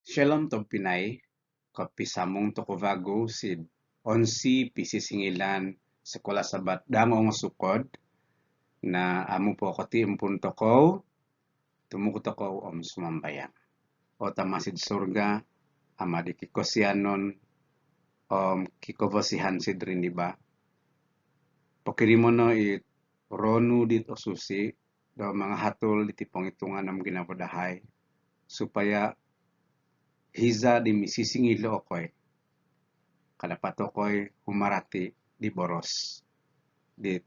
Shalom to Pinay, kapisamong to Kovago, sid onsi pisisingilan sekolah sabat dangong sukod, na amo po kati impun tokow, tumuko tokow sumambayan. O tamasid surga, ama di kikosyanon, kikovosihan sid rin diba. Pokirimono it ronu dit osusi, do mga hatol di tipong itungan ng ginapadahay, supaya hiza di misisingilo okoy, kadapat okoy humarati di boros. Di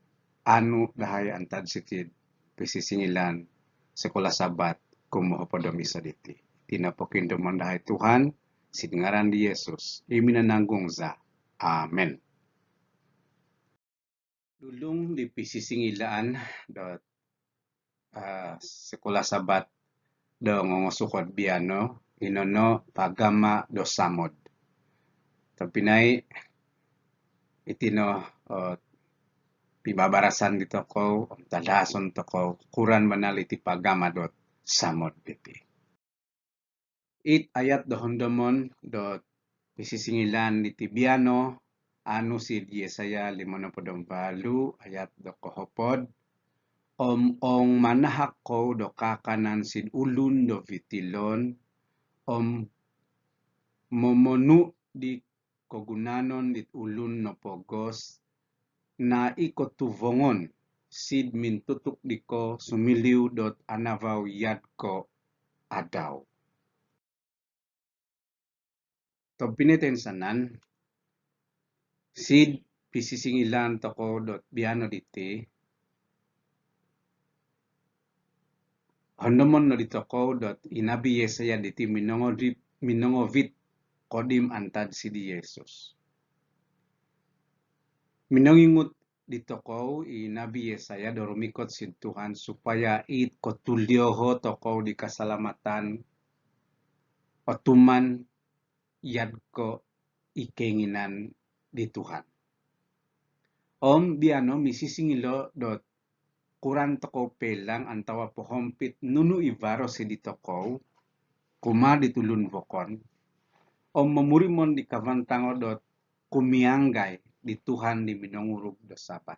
anu dahay antad sitid pisisingilan sekolah sabat kumuha podomisa diti. Tinapokin domon dahay Tuhan, singaran di Yesus, iminananggung za. Amen. Dulung di pisisingilaan dot sekolah sabat do ngongosukod biano inono pagama do samod. Tapinay itino pibabarasan di toko, talason toko, kuran manal iti pagama dot samod iti. It ayat dohondomon dot pisisingilan iti biano, anu si Yesaya 58 ayat do kohopod, ong manahak ko do kakanan sid ulun do vitilon, momonu di kogunanon dit ulun no pogos, na ikotuvongon sid mintutuk diko sumiliw dot anavaw yad ko adaw. To pinitensanan, sid pisisingilan toko dot biano diti, hondomon no ditoko dot inabi Yesaya diti minongovit kodim antad sidi Yesus. Minongingut ditokow inabi Yesaya dorumikot sid Tuhan supaya it kotulyoho tokow di kasalamatan otuman yad ko ikenginan di Tuhan. Biano misisingilo dot kuran tokow pelang antawa pohompit nunu ivaro si ditokow kuma ditulun vokon. Mamurimon di kavantango dot kumianggay di Tuhan di minongurug do sabat.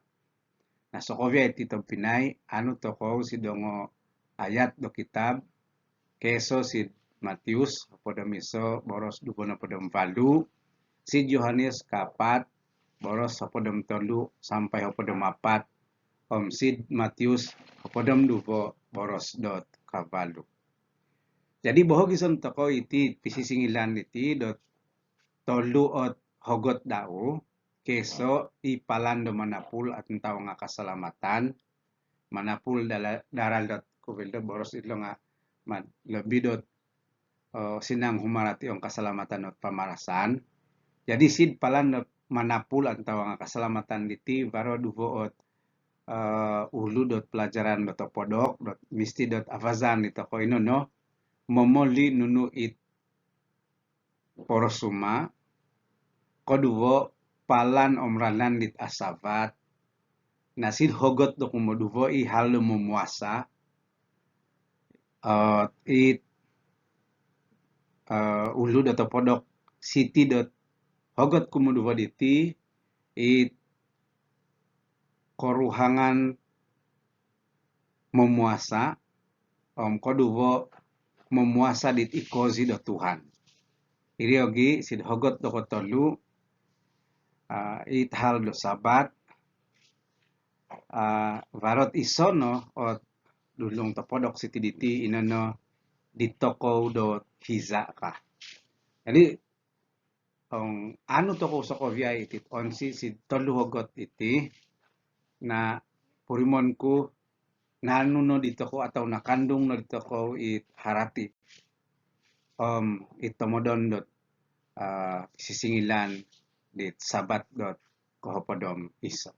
Na sokovya iti Pinay, anu tokow si dongo ayat do kitab, keso si Matius, podomiso boros 24, si Yohanes kapat, boros 13 sampai 24, sid Matius 22 boros dot kavalu. Jadi bohog isang tokow iti pisisingilan iti dot toluot hogot dao, keso ipalando manapul at tao nga kasalamatan, manapul daral dot kubildo boros itlo nga lebidot sinang humarati ang kasalamatan at pamarasan. Jadi sid palan manapul at tao nga kasalamatan diti baro duvoot ulu dot pelajaran dot podok dot misti dot avazan dito ko ino no momoli nunu it porosuma koduvo palan omralan dit asavat nasid hogot do kumoduvo i halo mumuasa it ulu dot podok city dot hogot kumoduvo diti it koruhangan memuasa koduvo memuasa dit ikozi do Tuhan. Iriogi sid hogot do kotolu it hal do sabat varot isono ot dulung topodok siti diti inono ditokow do hiza ka. Jadi anu tokow sokovya iti onsi sid tolu hogot iti na purimonku nanu no ditoko atau nakandung no ditoko it harati itomodon dot sisingilan dit sabat dot kohopodom iso.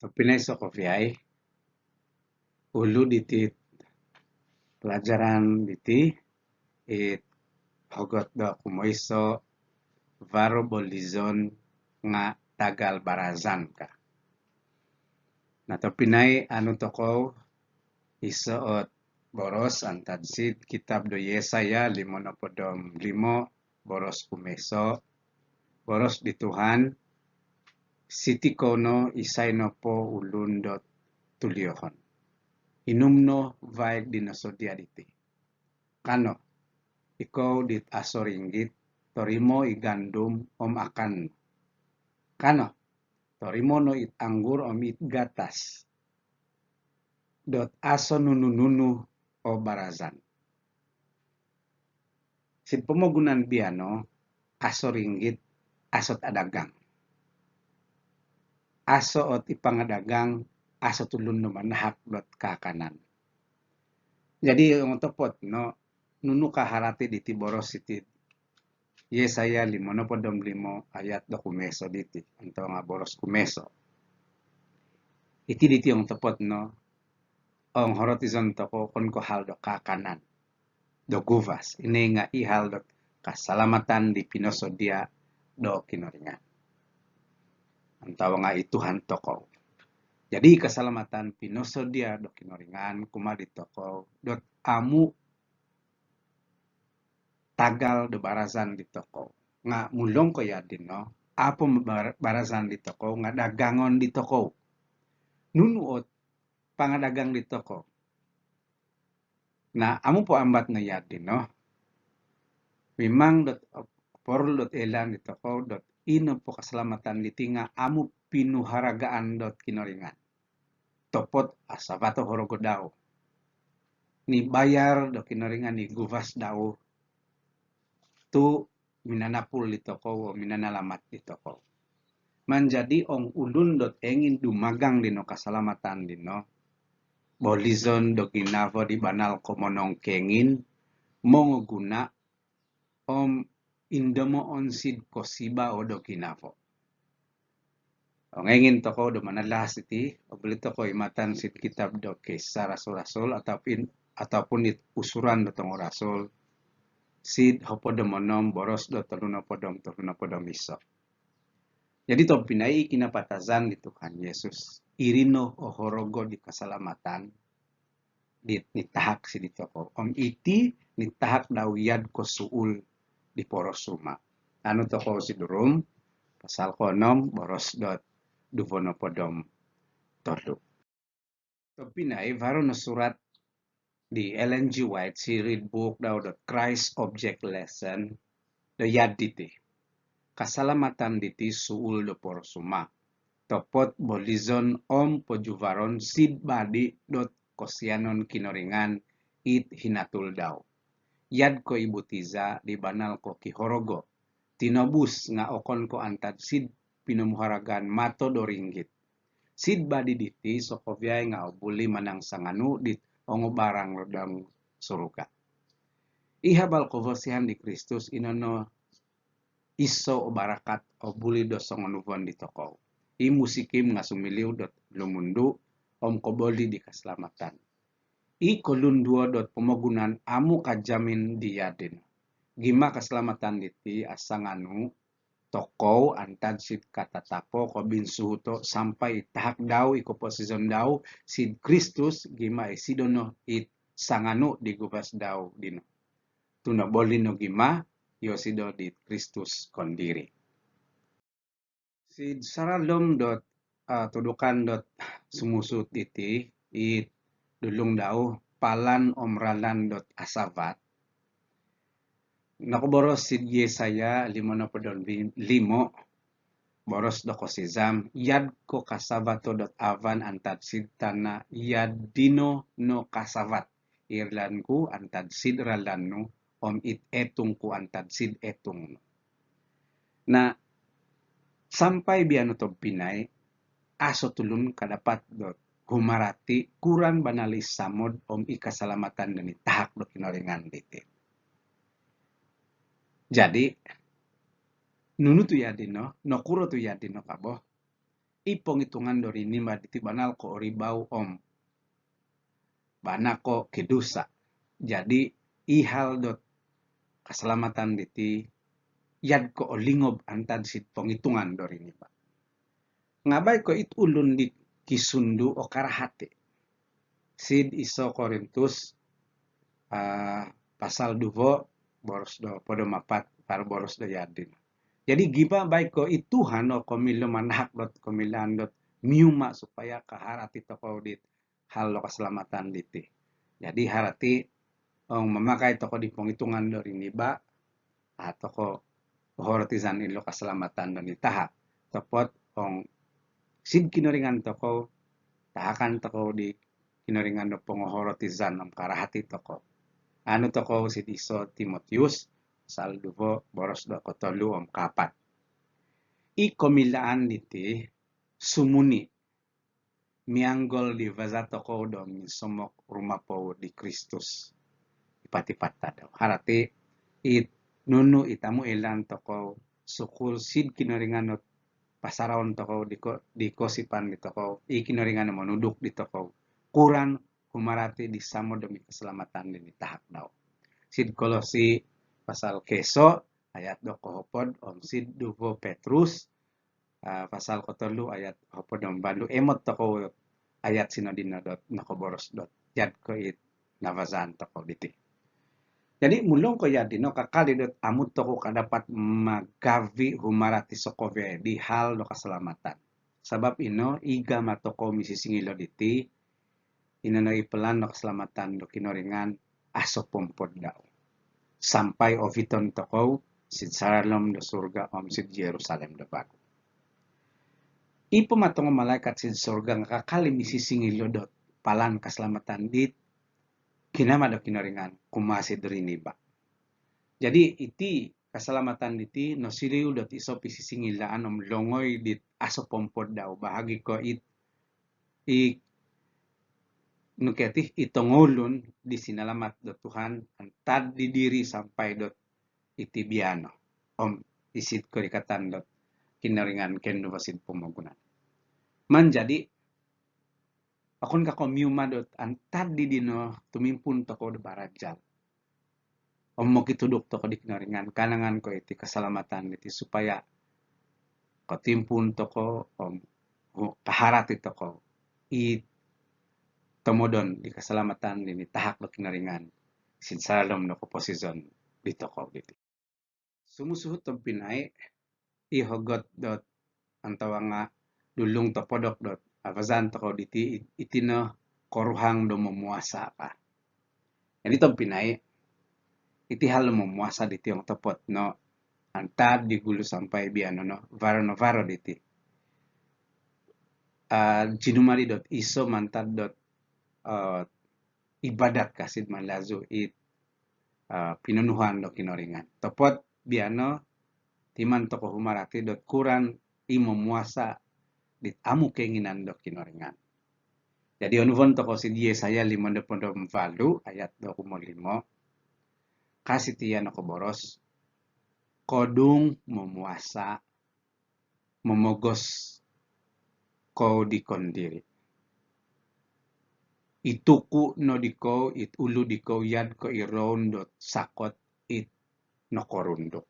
Pinay sokovyay ulu diti pelajaran diti it hogot do kumoiso varo bolizon nga tagal barazan ka. Na to Pinay anu tokow isoot boros antad sid kitab do Yesaya 55 boros kumeso boros di Tuhan siti kono isay no po ulun dot tuliohon inumno vaik dinosodia diti kano ikaw dit aso ringgit torimo igandum om akan kano torimo no it anggur om it gatas dot aso nunu-nunu o barazan. Sin pemogunan biano aso ringgit asot adagang. Aso ot ipangadagang aso tulun no manahak dot kakanan. Jadi yung topot no nunu kaharati di tiboros iti Yesaya 55 ayat do kumeso diti. Anto nga boros kumeso. Iti diti yung topot no ang horotizon to ko kon ko hal do kakanan. Do guvas. Ini nga ihal do kasalamatan di pinosodia do kinoringan. Antawa nga ituhan toko. Jadi keselamatan pinosodia do kinoringan kumadi toko dot amu tagal do barazan di toko. Nga mulong ko ya din no. Apo barazan di toko nga dagangon di toko. Nunuot pangadagang di toko. Na amu po ambat na ya din no. Memang dot porul dot elan di toko dot ino po keselamatan di tinga amu pinuharagaan dot kinoringan. Topot asabato horogo daw. Ni bayar do kinoringan ni guvas daw. Tu minanapul di toko o minanalamat di toko. Menjadi ong ulun dot engin dumagang dino kasalamatan dino. Bolizon do ginavo di banal komonong kengin. Mongoguna om indomo onsid kosiba o do ginavo. Ngengin toko do manalas iti, o beli toko imatan sit kitab do Kisah Rasul-Rasul ataupun it usuran do tong rasul. Sid hopodomonom boros do tolunopodom iso. Jadi to pinai kinapatazan di Tuhan Yesus. Irino o horogo di keselamatan. Nitahak si di toko. Om iti nitahak dawiyad ko suul di poros rumah. Anu toko si durum. Pasal konom boros dot duvonopodom todo. To pinai baru na surat di Ellen G. White si read book daw dot Christ Object Lesson do yad diti. Kasalamatan diti suul do porosuma. Topot bolizon om pojuvaron sid badi dot kosianon kinoringan it hinatul daw. Yad ko ibutiza di banal ko kihorogo. Tinobus nga okon ko antad sid pinumuharagan mato do ringgit. Sid badi diti so kovyay nga obuli manang sanganu dit ongo barang rodang suruga. Ihabal kovosihan di Kristus inono iso o barakat o buli do songonuvon di toko. I musikim nga sumiliw dot lumundu om koboli di keselamatan. I kolunduo dot pemogunan amu kajamin diyadin. Gima keselamatan diti asanganu toko antad sid katatapo ko binsuhuto sampai tahak daw iko posison daw sid Kristus gima isidono it sanganu di gubas daw dino. Tuna bolino gima yosido di Kristus kondiri. Sid saralom dot tudukan dot sumusut iti it dulung daw palan omralan dot asavat. Nakuboros sid Yesaya 55 boros do kosizam yad ko kasabato dot avan antad sid tana yad dino no kasavat irlan ku antad sid ralan no om it etung ku antad sid etung no. Na sampai biano to pinay aso tulun kadapat dot humarati kuran banalis samod om ikasalamatan dani tahak do kinoringan diti. Jadi nunu tu yadino, nokuro tu yadino kabo. Ipong hitungan dori nimba diti banal ko oribau om. Banako kedusa. Jadi ihal dot keselamatan diti yad ko olingob antad sit penghitungan dori nimba. Ngabay ko it ulun di kisundu o karahati. Sid iso Korintus pasal 2 boros do podom 4 para boros do yadin. Jadi giba baik ko ituhan o komilo manhak dot komilan dot miuma supaya kaharati toko dit hal lo keselamatan diti. Jadi harati memakai toko di penghitungan dari niba atau ko horotizan ilo keselamatan dan ditahak topot ong sid kinoringan toko tahakan toko di kinoringan do pengohorotizan om karahati toko. Anu toko sid iso Timotius pasal 2 boros do kotolu om kapat. I komilaan diti sumuni mianggol di vazato ko do minsomok rumah po di Kristus ipati-pata daw. Harati it nunu itamu ilan toko sukul sid kinoringan not pasaron toko di kosipan di toko i kinoringan menuduk di toko kuran humarati di samo demi keselamatan di tahap daw. Sid Kolosi pasal keso ayat do kohopod om sid 2 Petrus pasal kotolu ayat hopod om bandu emot toko ayat sinodina dot nakoboros dot yad ko it navazan toko diti. Jadi mulong ko yadino kakali dot amut toko kadapat magavi humarati sokove di hal do keselamatan. Sebab ino iga matoko misi singilo diti ino na ipelan do keselamatan do kinoringan aso pompod daw. Sampai oviton toko sid Salem do surga om sid Jerusalem do bago. Ipo matong malaikat sid surga nga kakali misi singilo dot palan keselamatan dit kinama do kinoringan kumasi driniba. Jadi iti keselamatan diti no siliu dot iso pisisingilaan om longoy dit aso pompod daw bahagi ko nuketih itongulun di sinalamat do Tuhan antad di diri sampai dot iti biano om isit ko dikatan dot kinaringan kendo basid pemagunan. Menjadi akun ka komiuma dot antad di dino tumimpun toko do barajal. Om mo kituduk toko di kinaringan kanangan ko iti keselamatan iti supaya kotimpun toko om kaharati toko tomodon di keselamatan ini tahak do kinaringan sin salom no posisyon di toko diti. Sumusuhut tong pinay ihogot dot antawa nga dulung topodok dot avazan toko diti itino koruhang do memuasa ka. Jadi tong pinay iti hal memuasa diti yung topot no antad digulu sampai biano no varo diti. Jinumari dot iso mantad dot ibadat kasid malazo it pinunuhan do kinoringan. Topot biano timan toko humarati dot kuran memuasa dit amu keinginan do kinoringan. Jadi onuvon toko si Yesaya 54 ayat 25 kasih tiyan ako boros kodung memuasa memogos ko dikondiri. Ituku no diko it ulu diko yad ko iron dot sakot it no korundo.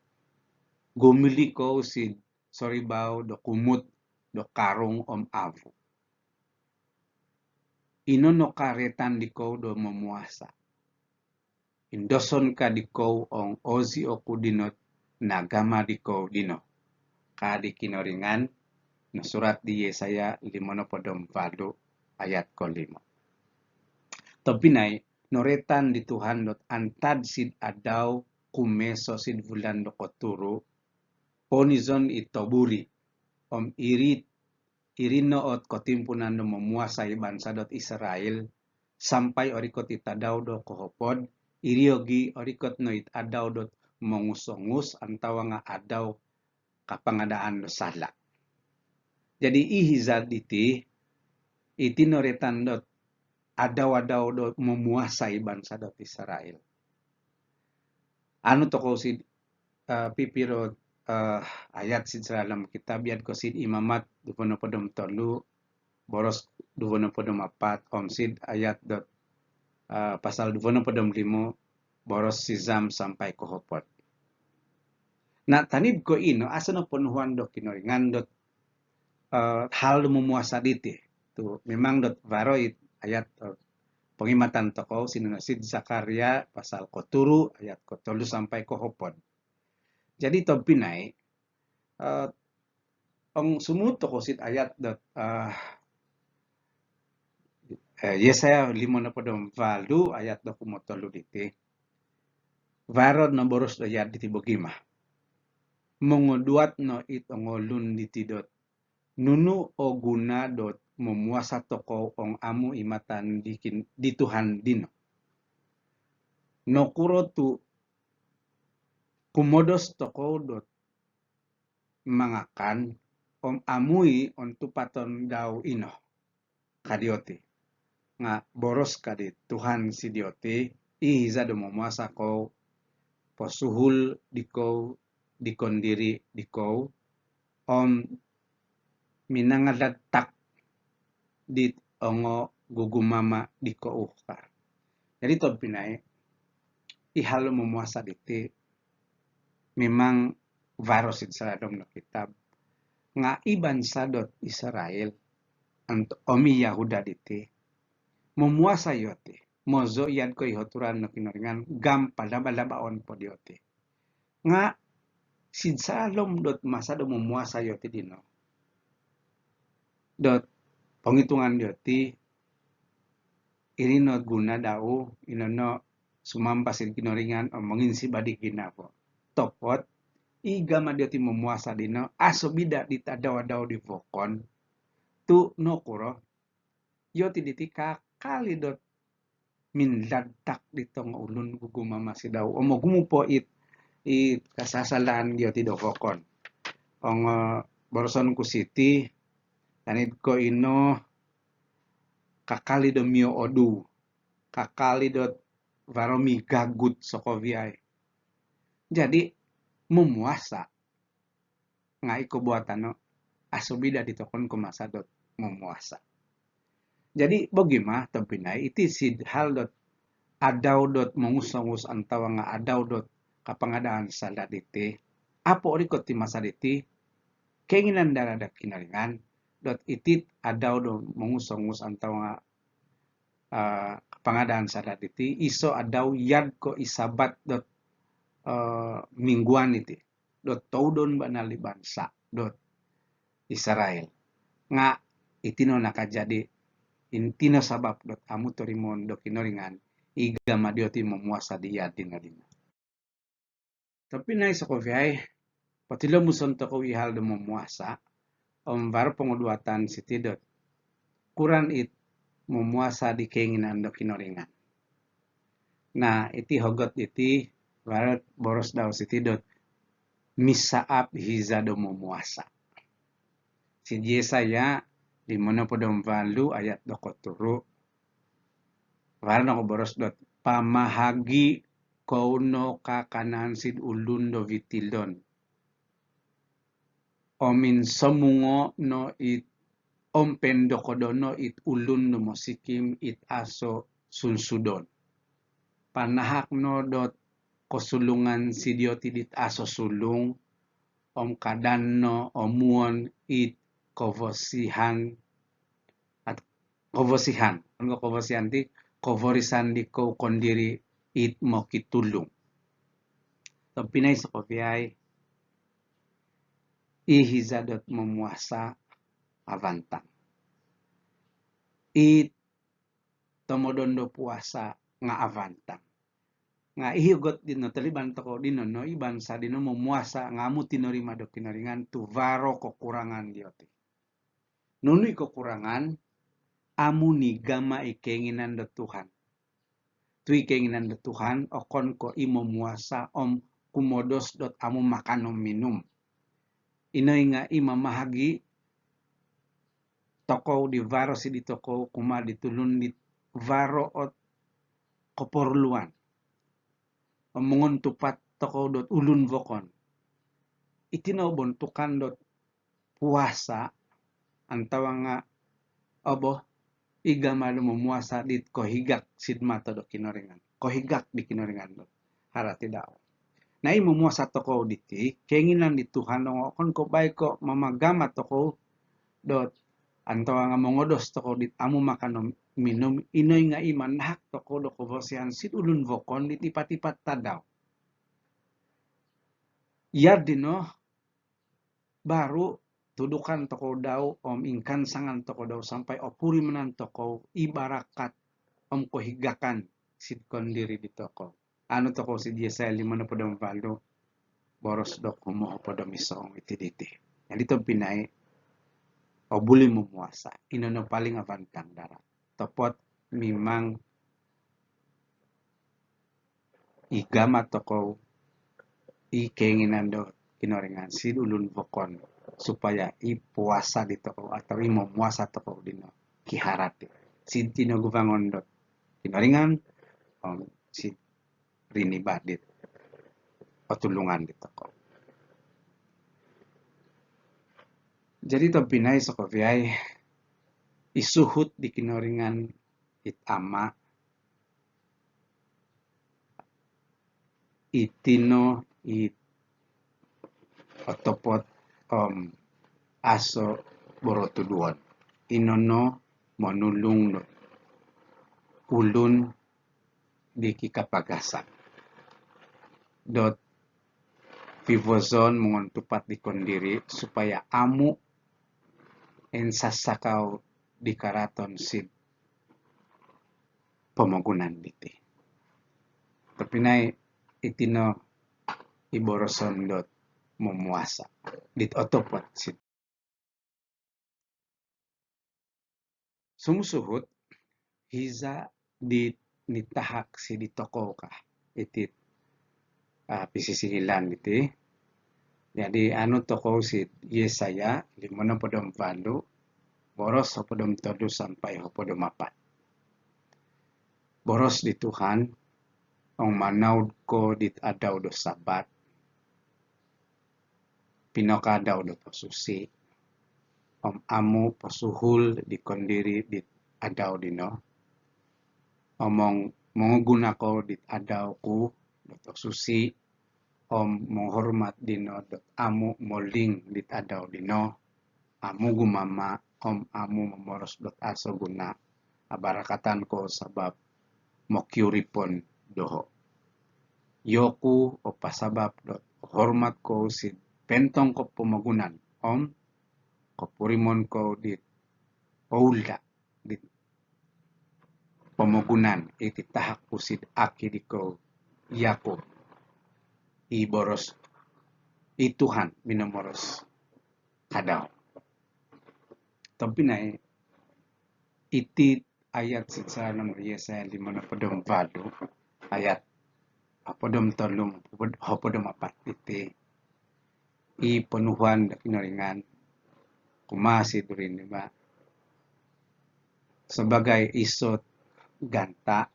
Gumili ko si soribao do kumut do karong om avu. Ino no karetan diko do memuasa. Indoson ka diko ong ozi o kudinot nagama diko dino. Kadi kinoringan na surat di Yesaya 54 ayat ko 5. Topinay, noretan di Tuhan dot antad sid adaw kumeso sid bulan do koturo, ponizon itoburi, om irinoot kotimpunan do memuasai bansa dot Israel, sampai orikot itadaw do kohopod, iriogi orikot no itadaw dot mengusongus antawa nga adaw kapangadaan do sala. Jadi ihizad iti noretan dot adaw do memuasai bansa dot Israel. Anu toko sid pipiro ayat sid salam kita biad ko sid imamat 23 boros 24 om sid ayat dot pasal 25 boros sizam sampai kohopot. Na tanid ko ino asa no penuhan do kinoringan dot hal memuasa diti. Tu memang dot varoit ayat Pengimatan tokoh Sinasid Zakaria pasal koturu ayat kotolu sampai kohopon. Jadi topinai ang sumut tokoh sit ayat dat Yesaya 54 ayat 23 diti. Varod na boros ayat diti bogima. Mengoduat no it ongolun ditidot. Nunu o guna dot memuasa toko ong amu imatan di Tuhan dino. Nokuro tu kumodos toko dot mangakan om amui on tupaton daw ino kadioti. Nga boros kadi Tuhan si dioti ihiza do memuasa ko posuhul diko dikondiri diko om minangadatak di ongo gugumama diko ukar. Jadi to pinay ihalo memuasa diti memang varosid sa dom no kitab nga iban sadot Israel anto omi Yahuda diti memuasa yote mozo yad ko ihoturan no kinoringan gam padabalabaon po diote nga sid salom dot masa do memuasa yote dino dot penghitungan yoti irino guna daw inono sumampasin kinoringan omongin si badik ginako topot iga madioti memuasa dino aso bida ditadaw-daw di vokon tu no kuro yoti ditika kali dot min ladak ditong ulun guguma masih daw omogumupo it kasasalaan yoti do vokon ong boroson ku siti tanid ko ino kakali do mio odu kakali dot varomi gagut sokoviai. Jadi memuasa ngai ko buatano asobida ditokon ko masa dot memuasa. Jadi bagaimana tempinai iti sid hal dot adaw dot mengusangus antawa nga adaw dot kapangadaan salat iti apo rikot ti masa iti keinginan daradak kinaringan dot itit adaw do mengusangus antawa nga kapangadaan salat iti iso adaw yad ko isabat dot mingguan iti dot taudon banali bansa dot Israel nga itino nakajadi intino sabab dot amu torimon do kinoringan iga madioti memuasa dia dina. Tapi nai sokoviay patilo muson to ko ihal do memuasa var penguduatan siti dot kuran it memuasa di keinginan do kinoringan. Nah iti hogot iti varat boros daw siti dot misaap hiza do memuasa. Si Yesaya di mana podom valu ayat 23 varno ko boros dot pamahagi kauno kakanan sid ulun do vitildon omin semungo no it ompen dokodono it ulun no mosikim it aso sunsudon panahak no dot kosulungan sidioti dit aso sulung om kadanno omuon it kovosihan at kovosihan ano kovosihan ti kovorisan di ko kondiri it mo kitulong. So pinay sa kopiay ihizadot memuasa avantang. It tomodondo puasa nga avantang. Nga ihugot din no taliban to ko din no iban sa din memuasa nga amu tinorima do kinaringan tu varo kekurangan dioti. Nunui kekurangan amu ni gama keinginan do Tuhan. Tui keinginan do Tuhan okon ko memuasa om kumodos dot amu makan om minum. Inoy nga imamahagi toko di varo si di toko kuma ditulun di varo ot keperluan. Omongon tupat toko dot ulun vokon. Itinaw bontukan dot puasa antawa nga obo iga malu memuasa dit kohigak sidmata do kinoringan. Kohigak di kinoringan dot harati daw. Nai memuasa toko diti keinginan di Tuhan no kon ko baik ko mamagama toko dot Antawa nga mongodos toko dit amu makan minum inoy nga iman hak toko do kobosihan sit ulun vokon dit ipat-ipat tadaw. Yardino baru tudukan toko daw om ingkan sangan toko daw sampai opuri menan toko ibarakat om kohigakan sit kondiri di toko. Ano toko si Yesaya 54 boros do kumo podo misong iti. Jadi to pinay o buli mumuasa. Inono paling abantang darat. Topot memang igama toko i keinginan do kinoringan sid ulun vokon supaya i puasa di toko atau i memuasa toko dino kiharati. Sid tino guvangon dot kinoringan om sid rini badit patulungan di toko. Jadi to pinay sa kopiay isuhut di kinoringan it ama itino it otopot aso borotuduan inono manulung no ulun di kikapagasan dot pivozon mengontupat di kondiri supaya amu ensasakaw di karaton sid pemagunan diti. Tapi na itino iboroson dot memuasa dit otopot sid. Sumusuhut hiza di nitahak si ditoko ka itit pisisihilan iti. Jadi anu toko si Yesaya 54 boros hopodom 7 sampai hopodom 4. Boros di Tuhan ong manaud ko dit adaw do sabat pinokadaw do posusi om amu posuhul di kondiri dit adaw dino omong menguguna ko dit adaw ku do posusi om menghormat dino dot amu moling dit adaw dino amu gumama om amu memoros dot aso guna abarakatan ko sabab mokyuripon doho yoku o pasabab dot hormat ko sid pentong ko pemagunan om kopurimon ko dit oulda dit pemagunan iti tahak pusid aki diko Yakub iboros ituhan minomoros kadaw. Tapi na iti ayat sa nomor Yesaya 54 ayat apodom 3 hopodom 4 iti i penuhan da kinaringan kumasi durin ba sebagai isot ganta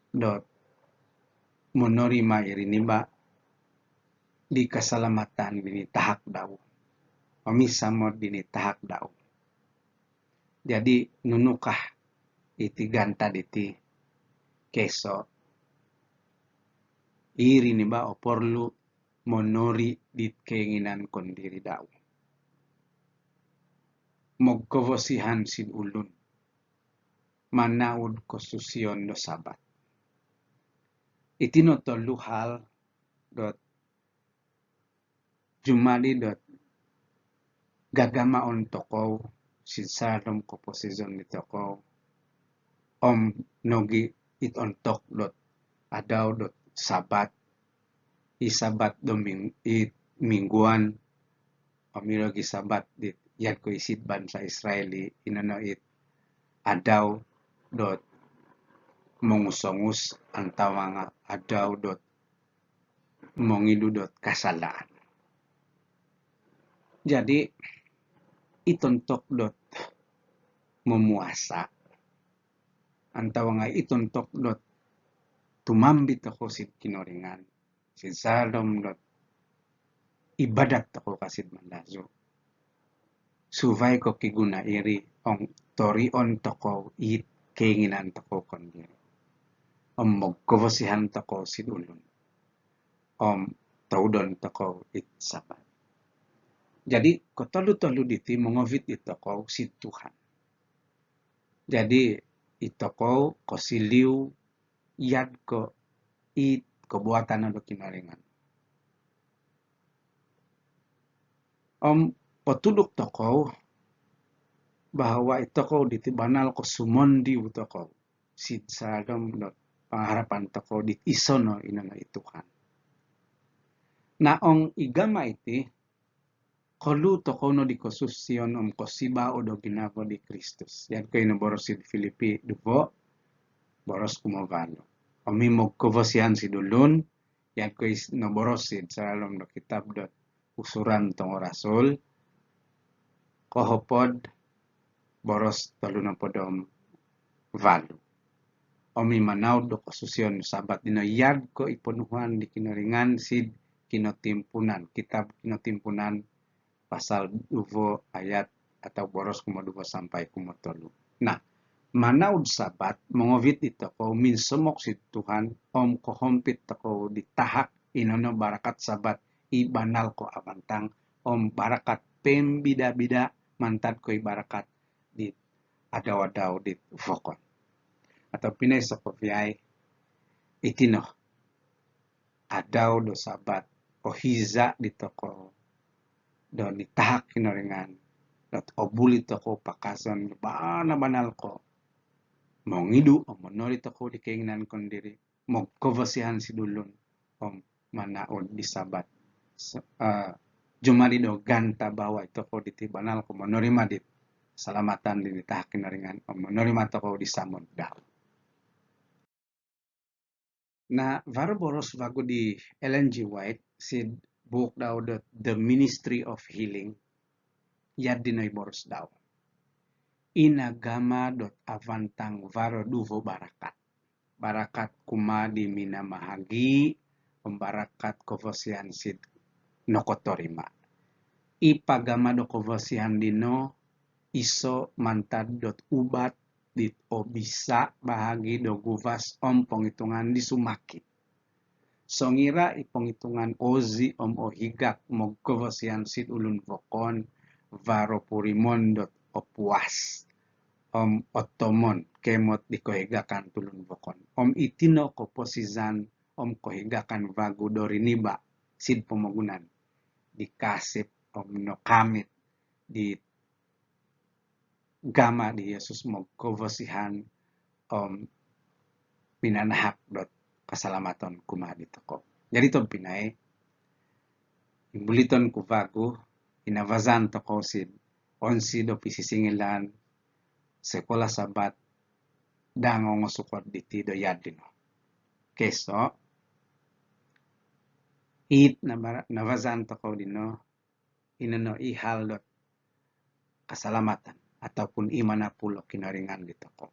dot monorima irini ba di keselamatan dini tahak daw pamisamod dini tahak daw. Jadi nunukah iti ganta diti keso irini ba o porlu monori dit keinginan kondiri daw. Mogkovosihan sin ulun manaud kosusion do sabat. Itino tolu hal dot jumali dot gagama on tokow sinsadom ko posisyon ni tokow om nogi it ontok dot adaw dot sabat isabat doming it mingguan omirogi sabat dit yad ko isit bansa Israeli inano it adaw dot mongusongus antawa nga adaw dot mongidu dot kasalaan. Jadi itontok dot memuasa antawa nga itontok dot tumambit ako sit kinoringan sin salom dot ibadat ako kasid mandazo suvay ko kiguna iri ong torion toko it keinginan toko kondiri om mogkovosihan toko sidulun om taudon toko it sabat. Jadi kotolu-tolu diti mongovit itokou si Tuhan. Jadi itokou kosiliu yad ko it kebuatan ado kinaringan. Om potuluk tokou bahwa itokou diti banal ko sumondi utokou. Si sagam dot pengharapan tokou dit isono inana Tuhan. Na ong igama iti kolu tokou no di kosusion om kosiba odo ginako di Kristus. Yan ko boros si Filipi dupo boros kumovalo. Omi mo kovosian si dulun yan ko boros si sa alam do kitab dot usuran tong rasul kohopod boros tolu na podom valo. Omi manaw do kosusion sabat dina yad ko ipunuhan di kinaringan sid kinotimpunan. Kitab kinotimpunan pasal 2 ayat atau boros kumo 2 sampai kumo 3. Nah, manaud sabat mongovit ito ko min semok si Tuhan om kohompit ko ditahak inono barakat sabat ibanal ko abantang om barakat pembida-bida mantad ko ibarakat di adaw-adaw di vokon. Atau pinay sa kopiay itino adaw do sabat o hiza dito ko do nitahak kinaringan dot obulit ako pakason na banal ko mongidu o monorit ako di keinginan kondiri mogkovasihan si dulun o manaod di sabat jumari do ganta bawa ito ko diti banal ko monorima dit salamatan di nitahak kinaringan o monorima to ko di samod daw. Na varoboros vago di Ellen G. White si book daw The Ministry of Healing yad dinoy boros daw. Inagama dot avantang varo duvo barakat. Barakat kuma di minamahagi pembarakat kovosian sid nokotorima. Ipagama do kovosian dino iso mantad dot ubat dit o bisa bahagi do guvas om penghitungan di sumaki. Songira ipenghitungan ozi om ohigak mogkovosian sid ulun vokon varopurimon dot opuas om otomon kemot di kohigakan tulun vokon. Om itino koposizan om kohigakan vagu doriniba sid pemogunan dikasip om no kamit di gama di Yesus mogkovosihan om pinanahak dot kasalamaton kumadi toko. Jadi tom pinay buliton ku vagu inavazan toko sid onsi do pisisingilan sekolah sabat dangong sukot diti do yadino. Keso it navazan toko dino inano ihal dot kasalamatan ataupun imana pulo kinaringan di toko.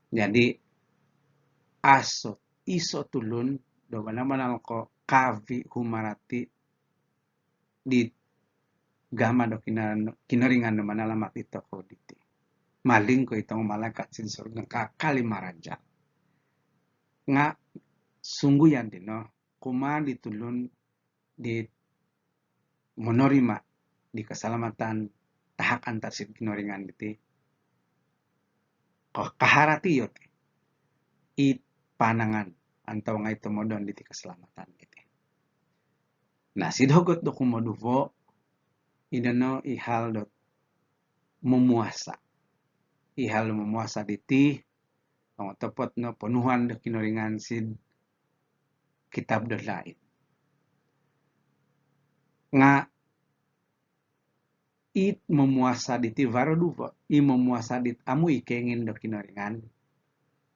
Jadi iso tulun do banamanal ko kavi humarati di gama do kinaringan do manalamat ito ko diti. Maling ko itong malakat sin surga kakali maraja. Nga sungguh yan din no kuma ditulun di monorima di keselamatan tahak antar sid kinaringan diti. Ko kaharati yot it panangan antau nga ito modon diti keselamatan diti. Nah sidhogot do kumoduvo idano ihal dot memuasa. Ihal memuasa diti ang tepot no penuhan do kinaringan sid kitab do lain. Nga it memuasa diti varoduvo i memuasa dit amu ikengin do kinaringan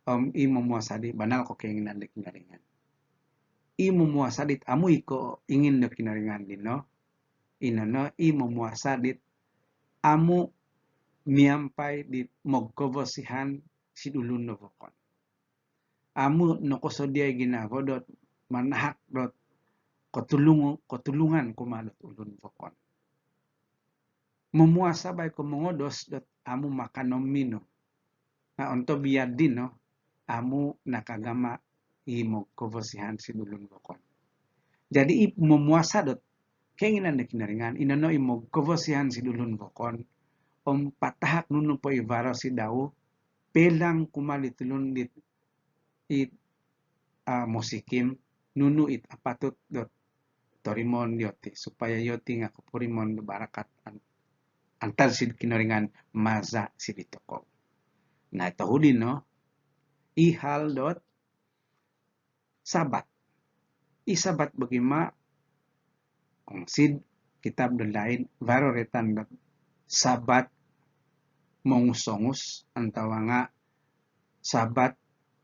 om i memuasa dit banal ko keinginan do kinaringan. I memuasa dit amu iko ingin do kinaringan dino inono i memuasa dit amu miampai di mogkovosihan si dulun no vokon. Amu nokosodia ginavo dot manahak dot kotulungan kumadot ulun vokon. Memuasa bay ko mongodos dot amu makanom mino. Na onto biad din no amu nakagama i mogkovosihan si dulun vokon. Jadi i memuasa dot kenginan na kinaringan, inano imo kavasihan si dulun bokon, patahak nunu po ivaro si daw, pelang kumalitulun it musikim, nunu it apatut dot torimon yoti, supaya yoti nga kapurimon barakat antal si kinaringan maza si ditoko. Na ito huli no, ihal dot sabat. Isabat bagima ang sid kitab lain varo retan dot sabat mong songus antawa nga sabat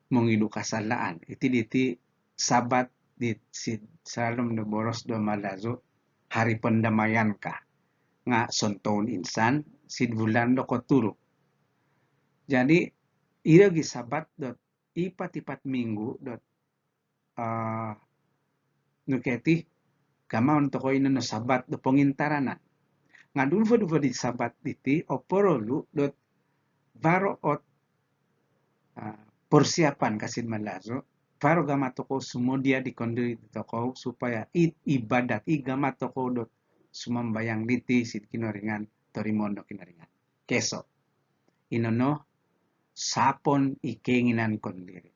mong idu kasalaan. Iti sabat dit sid salom na boros do malazo hari pendamaian ka nga sonton insan sid bulan do koturo. Jadi iragi sabat dot ipat minggu dot nuketi kamaon to ko ino no sabat do pengintaranan. Nga dulva di sabat diti oporolu dot varo ot persiapan kasin malazo varo gamatoko sumodia di kondiri toko supaya ibadat gamatoko dot sumambayang diti sid kinoringan torimondo kinaringan. Keso inono sapon ikenginan kondiri.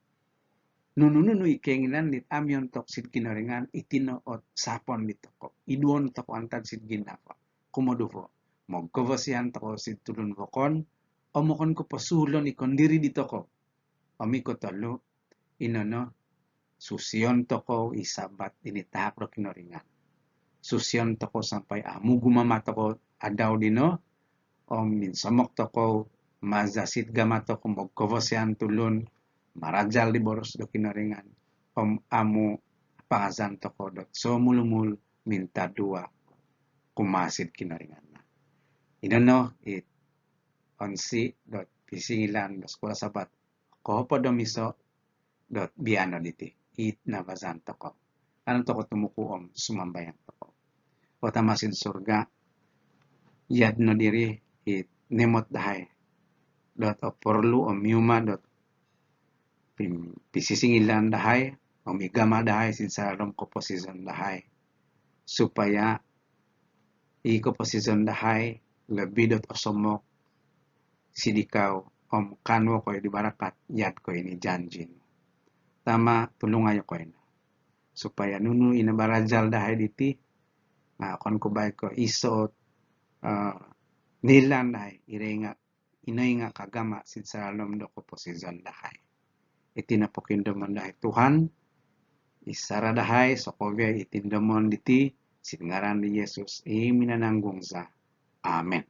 Nunu ikenginan dit amyon tok sid kinaringan itino ot sapon ditoko. Iduon toko antan sid ginafa. Kumodufo. Mogkavasihan toko sid tulun vokon. Omokon ko pasulon ikondiri ditoko. Omiko tolo. Inono. Susion toko isabat initahak ro kinaringan. Susion toko sampai gumama toko adaw dino. Minsamok toko mazasid gamatoko mogkavasihan tulun. Marajal di boros do kinaringan. Amu pangazan toko dot so mulumul minta dua kumasid kinaringan na. Inono it onsi dot pisingilan do sekolah sabat kohopo do miso dot biano diti it nabazan toko. Ano toko tumuku sumambayang toko. O tamasid surga yad no diri it nemot dahay dot oporlu miuma dot pisisingilan dahay o migama dahay sin sarom komposisyon dahay supaya komposisyon dahay lebih dot osomok sidikaw kanwo ko di barakat yat ko ini janjin tama tulungayo ko ina supaya nunu ina barajal dahay diti kon ko bay ko isot nilan dahay irenga inoy nga kagama sin sarom do komposisyon dahay itinapokindamon dahay Tuhan, isara dahay sokovya itindamon diti, singaran ni Yesus, minananggong sa. Amen.